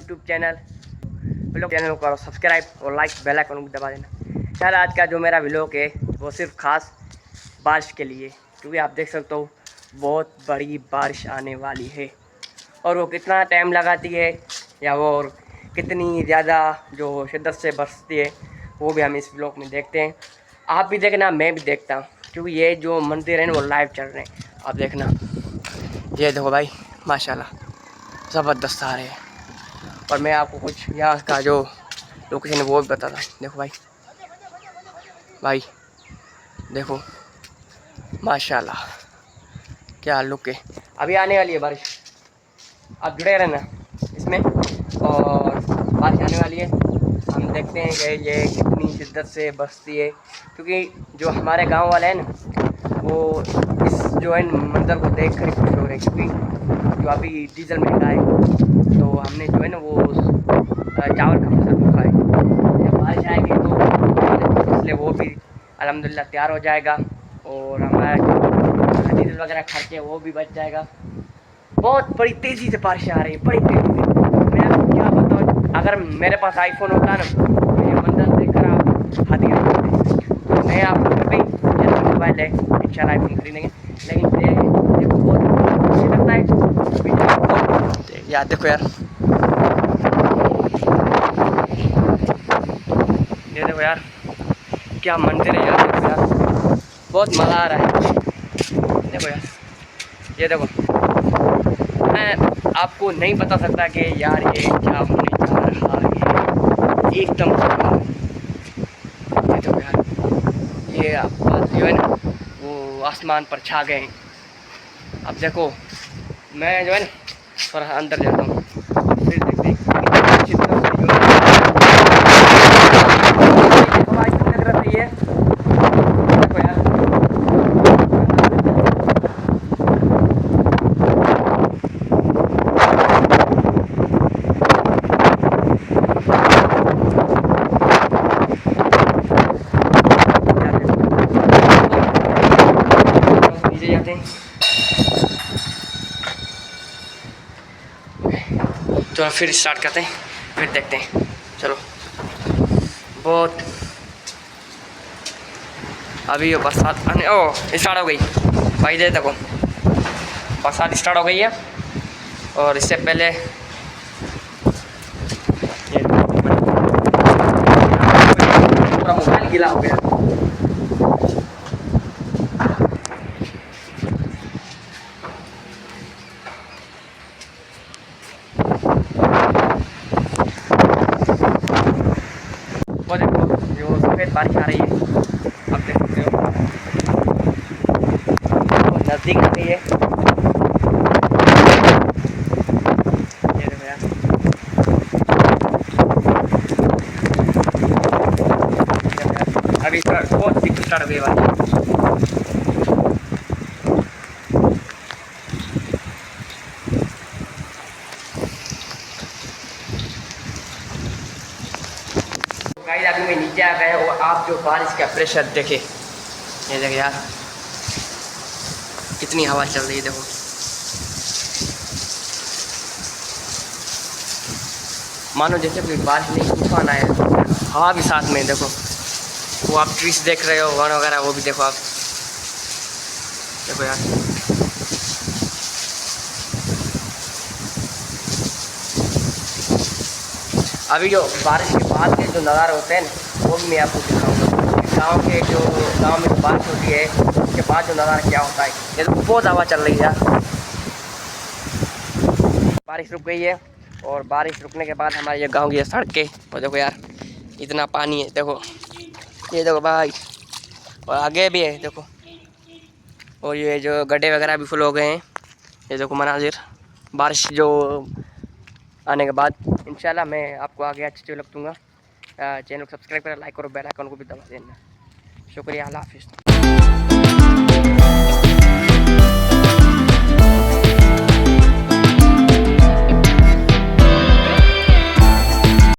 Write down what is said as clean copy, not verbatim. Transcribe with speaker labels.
Speaker 1: YouTube channel. Vlog channel को subscribe और like bell icon को दबा देना। चल आज का जो मेरा व्लॉग है वो सिर्फ खास बारिश के लिए, क्योंकि आप देख सकते हो बहुत बड़ी बारिश आने वाली है और वो कितना टाइम लगाती है या वो और कितनी ज़्यादा जो शिद्दत से बरसती है वो भी हम इस व्लॉग में देखते हैं। आप भी देखना, मैं भी देखता हूँ, क्योंकि ये जो मंदिर है ना वो लाइव चल रहे हैं। आप देखना, ये देखो भाई माशाल्लाह ज़बरदस्त आ रहे हैं। और मैं आपको कुछ यहाँ का जो लोकेशन है वो भी बताता हूँ। देखो भाई देखो माशाल्लाह क्या लुक है। अभी आने वाली है बारिश, आप जुड़े रहना इसमें और बारिश आने वाली है। हम देखते हैं कि ये कितनी शिद्दत से बरसती है, क्योंकि जो हमारे गांव वाले हैं ना वो इस जो है मंजर को देख कर खुश हो रहे हैं, क्योंकि जो अभी डीजल महंगा है तो हमने जो है ना वो चावल का फसल उठाए। जब बारिश आएगी तो इसलिए वो भी अल्हम्दुलिल्लाह तैयार हो जाएगा और हमारा जो डीजल वगैरह खर्चे वो भी बच जाएगा। बहुत बड़ी तेज़ी से बारिश आ रही है, बड़ी तेज़ी से। मैं आपको क्या बताऊँ, अगर मेरे पास आईफोन होता ना तो ये मंजर देखकर आप हाथी होते। मैं आपको कभी जैसा मोबाइल है इंशाल्लाह आईफोन खरीदेंगे, लेकिन देखो बहुत अच्छी लगता है यार। देखो यार, ये देखो यार क्या मंदिर है यार। देखो यार बहुत मज़ा आ रहा है। देखो यार, ये देखो मैं आपको नहीं बता सकता कि यार ये क्या होने जा रहा है एकदम। ये देखो यार, ये आप जो है ना वो आसमान पर छा गए हैं। अब देखो मैं जो है ना थोड़ा अंदर जाता हूँ, फिर देखते हैं अच्छी तरह से जो आवाज़ लग रही है। देखो यार जाते हैं तो फिर स्टार्ट करते हैं, फिर देखते हैं। चलो बहुत अभी ये बरसात आने स्टार्ट हो गई भाई। दे देखो बरसात स्टार्ट हो गई है और इससे पहले पूरा मोबाइल गीला हो गया। वो देखो जो सफ़ेद बारिश आ रही है, आप देख सकते हो नज़दीक आ गई है। ये देखो यार, अभी बहुत दिक्कत स्टार्ट हो गई बारिश। गाइस अभी मैं नीचे आ गया और आप जो बारिश का प्रेशर देखे, ये देखे यार कितनी हवा चल रही है। देखो मानो जैसे कोई बारिश नहीं तूफान आया, हवा भी साथ में। देखो वो आप ट्रीज देख रहे हो वन वगैरह, वो भी देखो आप। देखो यार अभी जो बारिश के बाद के जो नज़ारे होते हैं ना वो भी मैं आपको दिखाऊंगा। गांव में जो बारिश होती है उसके बाद जो नज़ारा क्या होता है। ये तो बहुत हवा चल रही है यार। बारिश रुक गई है और बारिश रुकने के बाद हमारे ये गांव की सड़कें, और देखो यार इतना पानी है। देखो ये देखो भाई, और आगे भी है देखो, और ये जो गड्ढे वगैरह भी फुल हो गए हैं। ये देखो मनाजिर बारिश जो आने के बाद। इंशाल्लाह मैं आपको आगे अच्छे लग दूँगा। चैनल को सब्सक्राइब करें, लाइक करो, बेल आइकन को भी दबा देना। शुक्रिया, अल्लाह हाफिज़।